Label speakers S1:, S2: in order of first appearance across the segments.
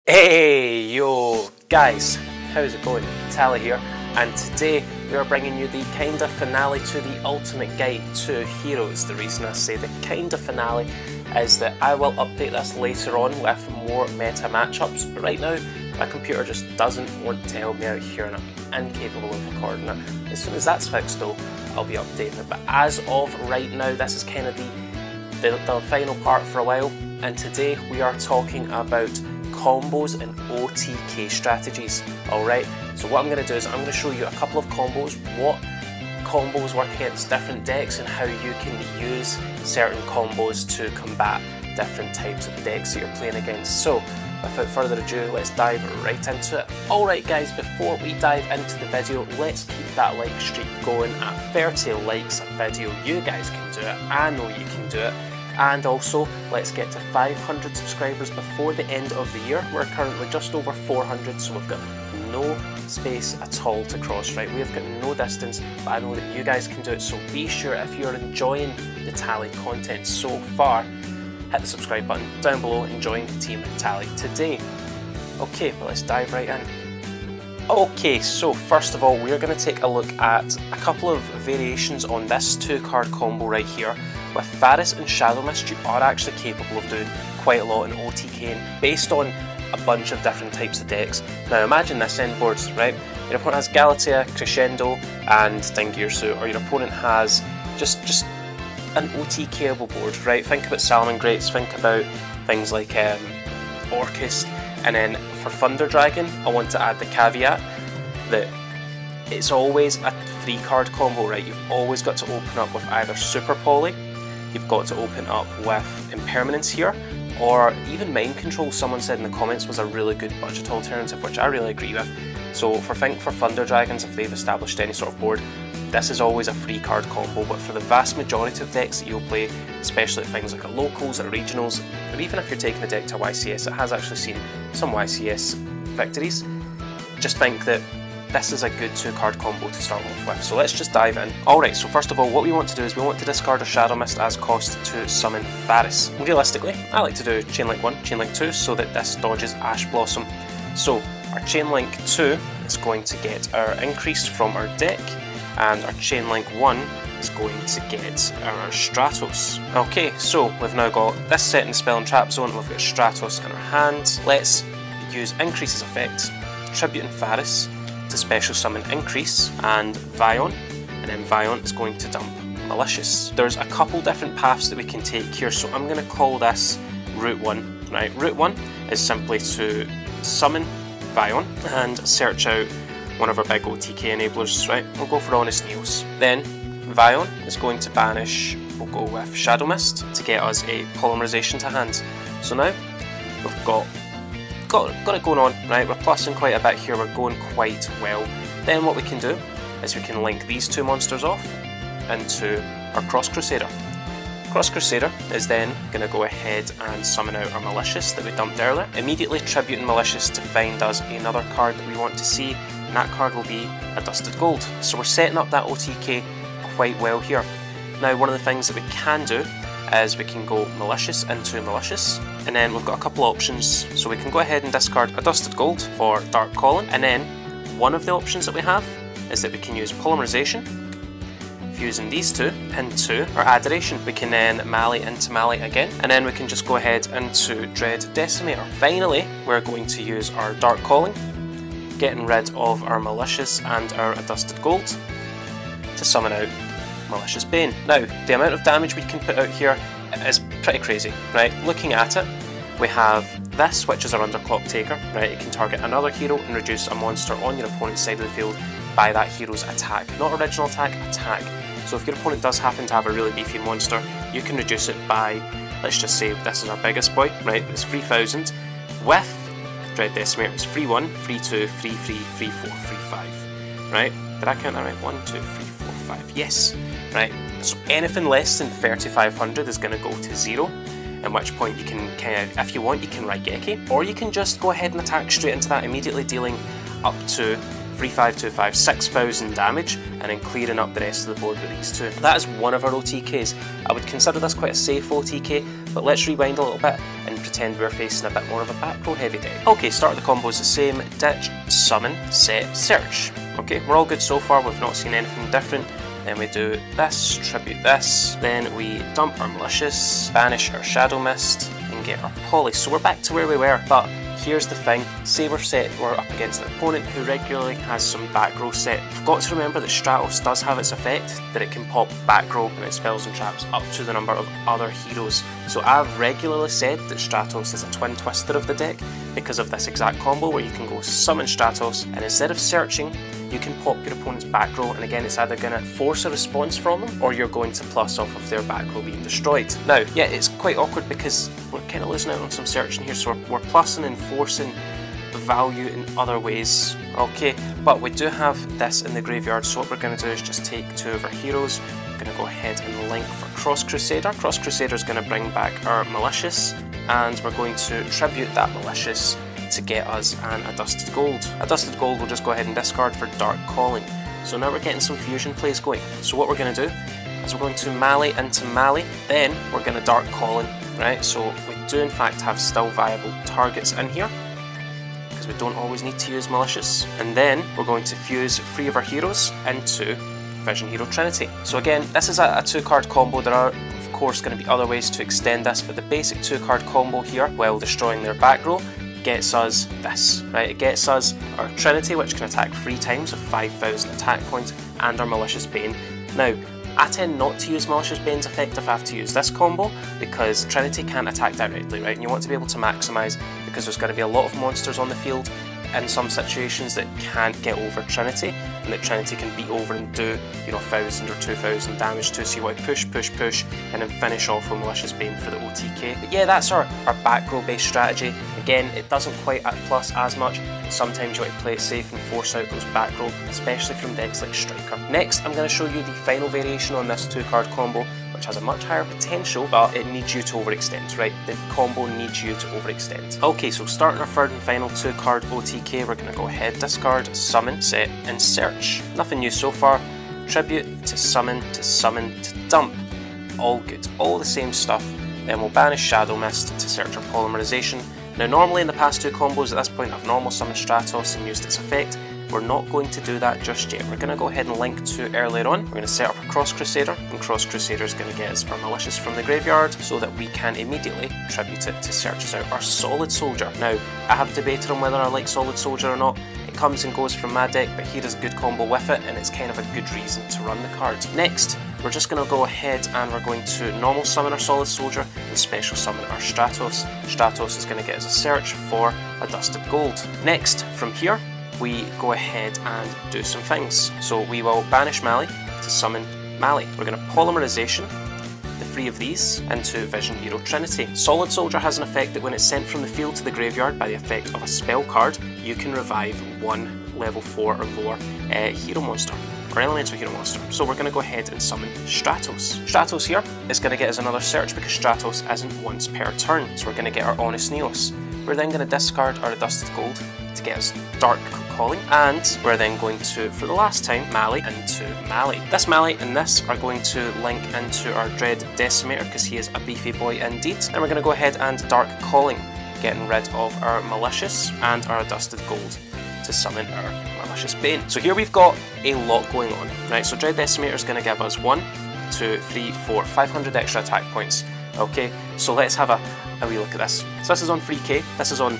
S1: Hey yo guys, how's it going? Tally here, and today we are bringing you the kinda finale to the ultimate guide to Heroes. The reason I say the kinda finale is that I will update this later on with more meta matchups, but right now my computer just doesn't want to help me out here and I'm incapable of recording it. As soon as that's fixed though, I'll be updating it, but as of right now this is kind of the final part for a while, and today we are talking about combos and OTK strategies. Alright, so what I'm going to do is I'm going to show you a couple of combos, what combos work against different decks and how you can use certain combos to combat different types of decks that you're playing against. So without further ado, let's dive right into it. Alright guys, before we dive into the video, let's keep that like streak going at 30 likes a video. You guys can do it, I know you can do it. And also, let's get to 500 subscribers before the end of the year. We're currently just over 400, so we've got no space at all to cross, right? We've got no distance, but I know that you guys can do it, so be sure if you're enjoying the Tally content so far, hit the subscribe button down below and join Team Tally today. Okay, but let's dive right in. Okay, so first of all, we're going to take a look at a couple of variations on this two-card combo right here. With Faris and Shadow Mist, you are actually capable of doing quite a lot in OTKing based on a bunch of different types of decks. Now imagine this end boards, right? Your opponent has Galatea, Crescendo and Dingirsu, or your opponent has just an OTKable board, right? Think about Salamangreats, think about things like Orcust, and then for Thunder Dragon, I want to add the caveat that it's always a 3-card combo, right? You've always got to open up with either Super Poly, you've got to open up with Impermanence here, or even Mind Control, someone said in the comments, was a really good budget alternative, which I really agree with. So for Thunder Dragons, if they've established any sort of board, this is always a 3-card combo, but for the vast majority of decks that you'll play, especially at things like at locals, at regionals, or even if you're taking a deck to YCS, it has actually seen some YCS victories, just think that this is a good 2-card combo to start off with, so let's just dive in. Alright, so first of all, what we want to do is we want to discard a Shadow Mist as cost to summon Faris. Realistically, I like to do Chainlink 1, Chainlink 2, so that this dodges Ash Blossom. So, our Chainlink 2 is going to get our increase from our deck, and our Chainlink 1 is going to get our Stratos. Okay, so we've now got this set in the Spell and Trap Zone, we've got Stratos in our hand. Let's use Increase's effect, Tribute and Faris, to special summon Increase and Vion, and then Vion is going to dump Malicious. There's a couple different paths that we can take here, so I'm going to call this Route 1. Right, Route 1 is simply to summon Vion and search out one of our big OTK enablers, right? We'll go for Honest Neos. Then Vion is going to banish, we'll go with Shadow Mist to get us a Polymerization to hand. So now we've got it going on, right? We're plussing quite a bit here, we're going quite well. Then what we can do is we can link these two monsters off into our Cross Crusader. Cross Crusader is then going to go ahead and summon out our Malicious that we dumped earlier, immediately tributing Malicious to find us another card that we want to see, and that card will be a Dusted Gold. So we're setting up that OTK quite well here. Now one of the things that we can do is we can go Malicious into Malicious, and then we've got a couple options, so we can go ahead and discard a Dusted Gold for Dark Calling, and then one of the options that we have is that we can use Polymerization, fusing these two into our Adoration. We can then Mali into Mali again, and then we can just go ahead into Dread Decimator. Finally, we're going to use our Dark Calling, getting rid of our Malicious and our Dusted Gold to summon out Malicious Bane. Now, the amount of damage we can put out here is pretty crazy, right? Looking at it, we have this, which is our Underclock Taker, right? It can target another hero and reduce a monster on your opponent's side of the field by that hero's attack. Not original attack, attack. So if your opponent does happen to have a really beefy monster, you can reduce it by, let's just say this is our biggest boy, right? It's 3000. With Dread Decimator, it's 3-1, 3-2, 3-3, 3-4, 3-5, right? Did I count that right? 1, 2, 3, 4, 5. Yes, right. So anything less than 3500 is going to go to 0. At which point you can if you want, you can Raigeki, or you can just go ahead and attack straight into that, immediately dealing up to 3525, 6000 damage, and then clearing up the rest of the board with these two. That is one of our OTKs. I would consider this quite a safe OTK, but let's rewind a little bit and pretend we're facing a bit more of a back row heavy deck. Okay, start of the combo is the same: ditch, summon, set, search. Okay, we're all good so far, we've not seen anything different. Then we do this, tribute this, then we dump our Malicious, banish our Shadow Mist, and get our Poly. So we're back to where we were, but here's the thing, say we're up against an opponent who regularly has some back row set. We've got to remember that Stratos does have its effect, that it can pop back row and its spells and traps up to the number of other heroes. So I've regularly said that Stratos is a twin twister of the deck because of this exact combo where you can go summon Stratos, and instead of searching, you can pop your opponent's back row, and again it's either going to force a response from them or you're going to plus off of their back row being destroyed. Now, yeah, it's quite awkward because we're kind of losing out on some searching here, so we're plussing and forcing the value in other ways. Okay, but we do have this in the graveyard, so what we're going to do is just take two of our heroes. We're going to go ahead and link for Cross Crusader. Cross Crusader is going to bring back our Malicious, and we're going to tribute that Malicious to get us an Adusted Gold. Adusted Gold will just go ahead and discard for Dark Calling. So now we're getting some fusion plays going. So what we're going to do is we're going to melee into melee, then we're going to Dark Calling, right? So we do in fact have still viable targets in here, because we don't always need to use Malicious. And then we're going to fuse 3 of our heroes into Vision Hero Trinity. So again, this is a 2-card combo. There are of course going to be other ways to extend this, but the basic 2-card combo here, while destroying their back row, gets us this, right? It gets us our Trinity, which can attack 3 times with 5000 attack points, and our Malicious Bane. Now, I tend not to use Malicious Bane's effect if I have to use this combo, because Trinity can't attack directly, right? And you want to be able to maximise, because there's going to be a lot of monsters on the field in some situations that can't get over Trinity, and that Trinity can beat over and do, you know, 1000 or 2000 damage to. So you want to push, push, push, and then finish off with Malicious Bane for the OTK. But yeah, that's our back row based strategy. Again, it doesn't quite plus as much. Sometimes you want to play it safe and force out those back row, especially from decks like Striker. Next, I'm going to show you the final variation on this 2-card combo, which has a much higher potential, but it needs you to overextend, right? The combo needs you to overextend. Okay, so starting our third and final 2-card OTK, we're going to go ahead, discard, summon, set, and search. Nothing new so far. Tribute to summon to dump. All good, all the same stuff. Then we'll banish Shadow Mist to search our Polymerization. Now normally in the past 2 combos at this point I've normal summoned Stratos and used its effect. We're not going to do that just yet. We're going to go ahead and link to earlier on. We're going to set up a Cross Crusader, and Cross Crusader is going to get us our Malicious from the graveyard so that we can immediately tribute it to search us out our Solid Soldier. Now, I have debated on whether I like Solid Soldier or not. It comes and goes from my deck, but here is a good combo with it, and it's kind of a good reason to run the card. Next, we're just going to go ahead and we're going to normal summon our Solid Soldier and special summon our Stratos. Stratos is going to get us a search for Adusted Gold. Next, from here, we go ahead and do some things. So we will banish Mali to summon Mali. We're going to Polymerization the 3 of these into Vision Hero Trinity. Solid Soldier has an effect that when it's sent from the field to the graveyard by the effect of a spell card, you can revive 1 level 4 or lower hero monster, or elemental hero monster. So we're going to go ahead and summon Stratos. Stratos here is going to get us another search because Stratos isn't once per turn. So we're going to get our Honest Neos. We're then going to discard our Adusted Gold to get us Dark Calling, and we're then going to, for the last time, Mali into Mali. This Mali and this are going to link into our Dread Decimator because he is a beefy boy indeed. Then we're going to go ahead and Dark Calling, getting rid of our Malicious and our Adusted Gold to summon our Malicious Bane. So here we've got a lot going on, right? So Dread Decimator is going to give us 1, 2, 3, 4, 500 extra attack points. Okay, so let's have a wee look at this. So this is on 3k, this is on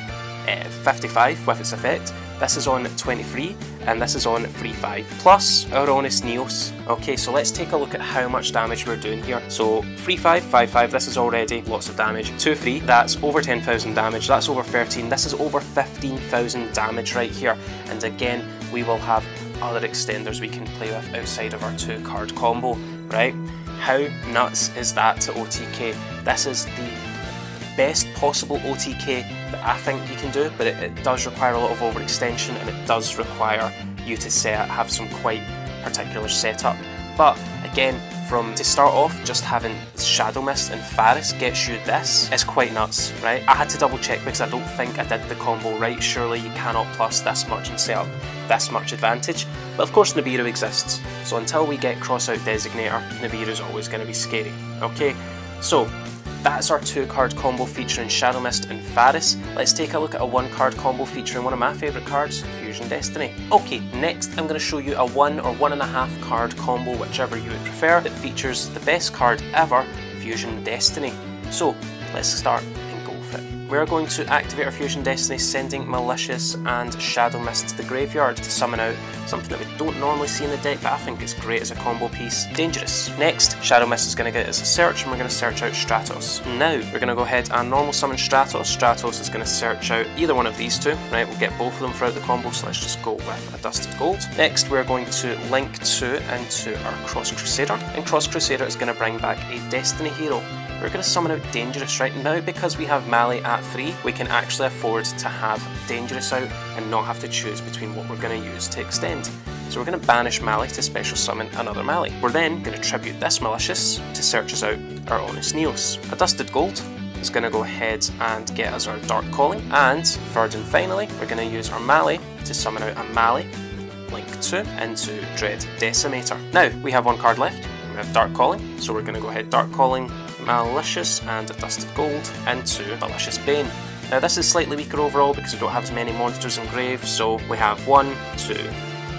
S1: 55 with its effect, this is on 23, and this is on 35, plus our Honest Neos. Okay, so let's take a look at how much damage we're doing here. So 3-5, 5-5, this is already lots of damage. 2-3, that's over 10,000 damage, that's over 13, this is over 15,000 damage right here. And again, we will have other extenders we can play with outside of our 2-card combo, right? How nuts is that to OTK? This is the best possible OTK that I think you can do, but it does require a lot of overextension, and it does require you to have some quite particular setup. But again, from, to start off, just having Shadow Mist and Faris gets you this. It's quite nuts, right? I had to double check because I don't think I did the combo right. Surely you cannot plus this much and set up this much advantage. But of course Nibiru exists, so until we get Cross-Out Designator, Nibiru is always going to be scary. Okay, so that's our 2-card combo featuring Shadow Mist and Faris. Let's take a look at a 1-card combo featuring one of my favourite cards, Fusion Destiny. Okay, next I'm going to show you a 1 or 1.5 card combo, whichever you would prefer, that features the best card ever, Fusion Destiny. So let's start and go for it. We're going to activate our Fusion Destiny, sending Malicious and Shadow Mist to the graveyard to summon out something that we don't normally see in the deck, but I think it's great as a combo piece, Dangerous. Next, Shadow Mist is going to get us a search, and we're going to search out Stratos. Now, we're going to go ahead and normal summon Stratos. Stratos is going to search out either one of these two, right? We'll get both of them throughout the combo, so let's just go with a Dusted Gold. Next, we're going to link 2 into our Cross Crusader, and Cross Crusader is going to bring back a Destiny hero. We're going to summon out Dangerous right now. Because we have Mali at 3, we can actually afford to have Dangerous out and not have to choose between what we're going to use to extend. So we're going to banish Mali to special summon another Mali. We're then going to tribute this Malicious to search us out our Honest Neos. A Dusted Gold is going to go ahead and get us our Dark Calling, and third and finally we're going to use our Mali to summon out a Mali, link 2 into Dread Decimator. Now we have 1 card left. We have Dark Calling, so we're going to go ahead Dark Calling Malicious and a Dusted Gold into Malicious Bane. Now this is slightly weaker overall because we don't have as many monsters in grave, so we have 1, 2,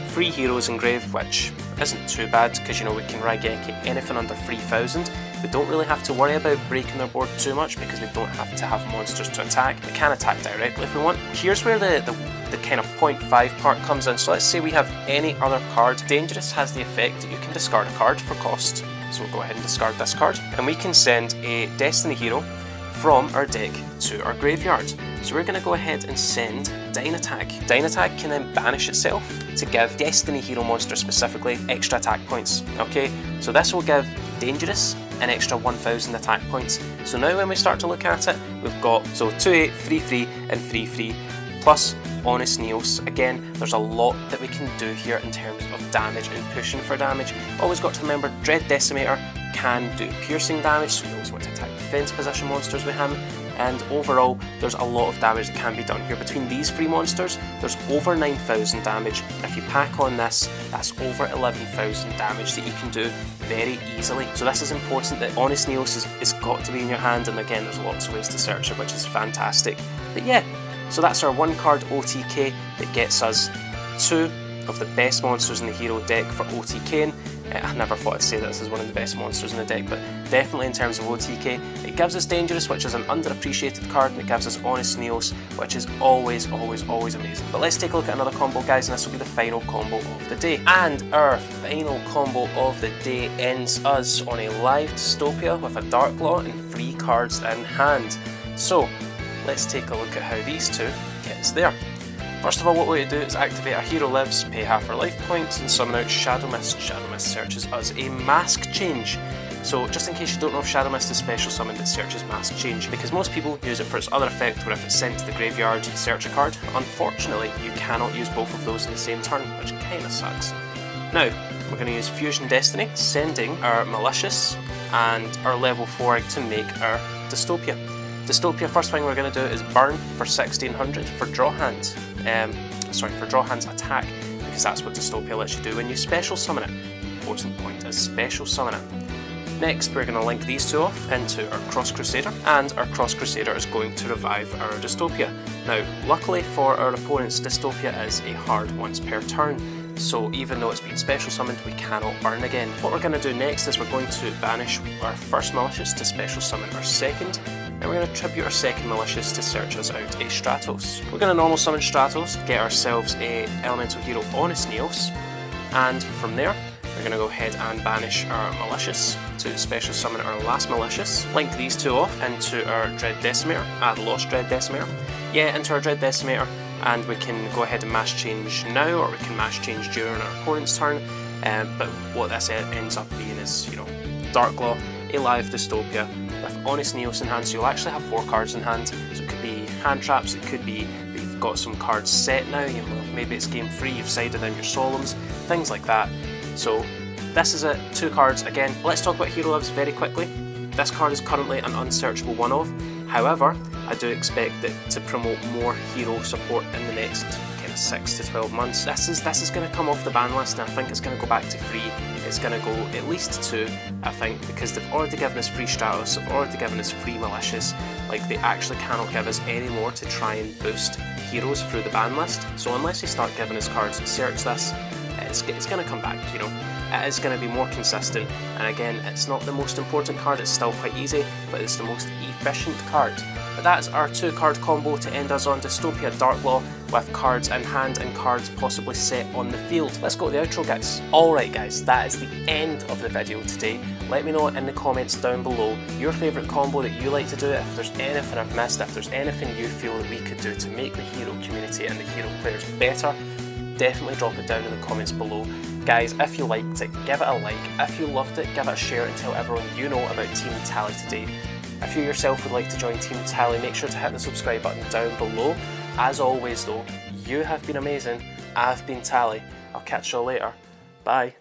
S1: 3 heroes in grave, which isn't too bad because, you know, we can Raigeki anything under 3000. We don't really have to worry about breaking their board too much because we don't have to have monsters to attack. We can attack directly if we want. Here's where the kind of 0.5 part comes in. So let's say we have any other card. Dangerous has the effect that you can discard a card for cost. So we'll go ahead and discard this card, and we can send a Destiny hero from our deck to our graveyard. So we're going to go ahead and send Dynatag. Dynatag can then banish itself to give Destiny hero monster specifically extra attack points. Okay, so this will give Dangerous an extra 1000 attack points. So now when we start to look at it, we've got 2/8, 3/3 and 3/3 plus Honest Neos. Again, there's a lot that we can do here in terms of damage and pushing for damage. Always got to remember Dread Decimator can do piercing damage, so you always want to attack defense position monsters with him. And overall, there's a lot of damage that can be done here. Between these 3 monsters, there's over 9000 damage. If you pack on this, that's over 11,000 damage that you can do very easily. So this is important, that Honest Neos is got to be in your hand, and again, there's lots of ways to search it, which is fantastic. But yeah, so that's our 1-card OTK that gets us 2 of the best monsters in the hero deck for OTKing. I never thought I'd say that this is one of the best monsters in the deck, but definitely in terms of OTK. It gives us Dangerous, which is an underappreciated card, and it gives us Honest Neos, which is always amazing. But let's take a look at another combo, guys, and this will be the final combo of the day. And our final combo of the day ends us on a live Dystopia with a Dark Law and 3 cards in hand. So let's take a look at how these two get us there. First of all, what we do is activate our Hero Lives, pay half our life points, and summon out Shadow Mist. Shadow Mist searches us a Mask Change. So just in case you don't know if Shadow Mist is special summoned, it searches Mask Change, because most people use it for its other effect, where if it's sent to the graveyard, you search a card. Unfortunately, you cannot use both of those in the same turn, which kinda sucks. Now, we're going to use Fusion Destiny, sending our Malicious and our level 4 to make our Dystopia. Dystopia, first thing we're going to do is burn for 1600 for draw hand. For draw hand's attack, because that's what Dystopia lets you do when you special summon it. Important point is special summon it. Next, we're going to link these 2 off into our Cross Crusader, and our Cross Crusader is going to revive our Dystopia. Now, luckily for our opponents, Dystopia is a hard once per turn, so even though it's been special summoned, we cannot burn again. What we're going to do next is we're going to banish our first Malicious to special summon our second, and we're going to tribute our second Malicious to search us out a Stratos. We're going to normal summon Stratos, get ourselves a Elemental Hero Honest Neos, and from there we're going to go ahead and banish our Malicious to special summon our last Malicious, link these 2 off into our Dread Decimator, add Lost Dread Decimator, into our Dread Decimator, and we can go ahead and Mass Change now, or we can Mass Change during our opponent's turn, but what this ends up being is, you know, Dark Law, a live Dystopia with Honest Neos in hand, so you'll actually have 4 cards in hand. So it could be hand traps, it could be that you've got some cards set now, you know, maybe it's game 3, you've sided out your Solemns, things like that. So This is it, 2 cards. Again, let's talk about Hero Lives very quickly. This card is currently an unsearchable one of. However, I do expect it to promote more hero support in the next kind of 6 to 12 months. This is going to come off the ban list, and I think it's going to go back to free. It's going to go at least 2, I think, because they've already given us free Stratos, they've already given us free Malicious. Like, they actually cannot give us any more to try and boost heroes through the ban list. So unless they start giving us cards that search this, it's going to come back, you know. It is going to be more consistent, and again, it's not the most important card, it's still quite easy, but it's the most efficient card. But that's our 2 card combo to end us on Dystopia Darklaw, with cards in hand and cards possibly set on the field. Let's go to the outro, guys. Alright guys, that is the end of the video today. Let me know in the comments down below your favourite combo that you like to do, if there's anything I've missed, if there's anything you feel that we could do to make the hero community and the hero players better. Definitely drop it down in the comments below. Guys, if you liked it, give it a like. If you loved it, give it a share and tell everyone you know about Team Tally today. If you yourself would like to join Team Tally, make sure to hit the subscribe button down below. As always though, you have been amazing. I've been Tally. I'll catch you all later. Bye.